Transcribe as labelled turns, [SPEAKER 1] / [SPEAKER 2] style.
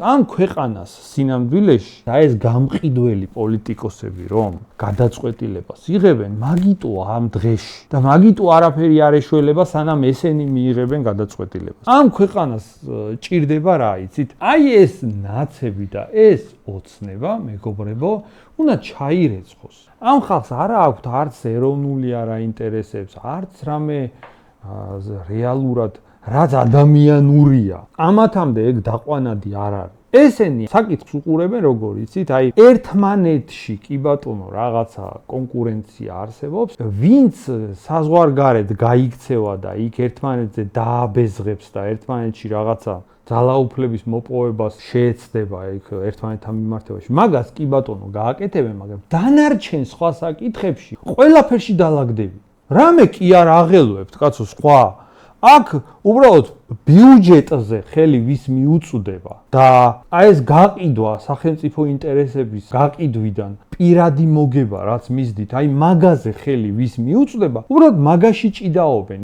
[SPEAKER 1] ამ ქვეყანას სინამდვილეში და ეს გამყიდველი პოლიტიკოსები რომ გადაწყვეტილებას იღებენ, მაგიტო ამ დღეში და მაგიტო არაფერი არ ეშველება, სანამ ესენი მიიღებენ გადაწყვეტილებას. ამ ქვეყანას ჭირდება რა იცით? აი ეს ნაცები და ეს ოცნება, მეგობრებო, უნდა ჩაირეცხოს. ამ ხალხს არა აქვთ არც ეროვნული არაინტერესებს, არც რამე რეალურად რაც ადამიანურია. ამათამდე ეგ დაყვანადი არ არის. ესენი საკითხს უყურებენ როგორ იცით? აი ერთმანეთში კი ბატონო რაღაცა კონკურენცია არსებობს, ვინც საზღვარგარეთ გაიქცევა და იქ ერთმანეთზე დააბეზღებს და ერთმანეთში რაღაცა ძალაუფლების მოპოვებას შეეცდება იქ ერთმანეთთან მიმართებაში. მაგას კი ბატონო გააკეთებენ, მაგრამ დანარჩენ სხვა საკითხებში ყველაფერში დალაგდები. რამე კი არ აღელვებთ, კაცო, სხვა აქ უბრალოდ ბიუჯეტზე ხელი ვის მიუწვდება და აი ეს გაყიდვა სახელმწიფო ინტერესების გაყიდვიდან პირადი მოგება რაც მისდით, აი მაგაზე ხელი ვის მიუწვდება, უბრალოდ მაგაში ჭიდაობენ.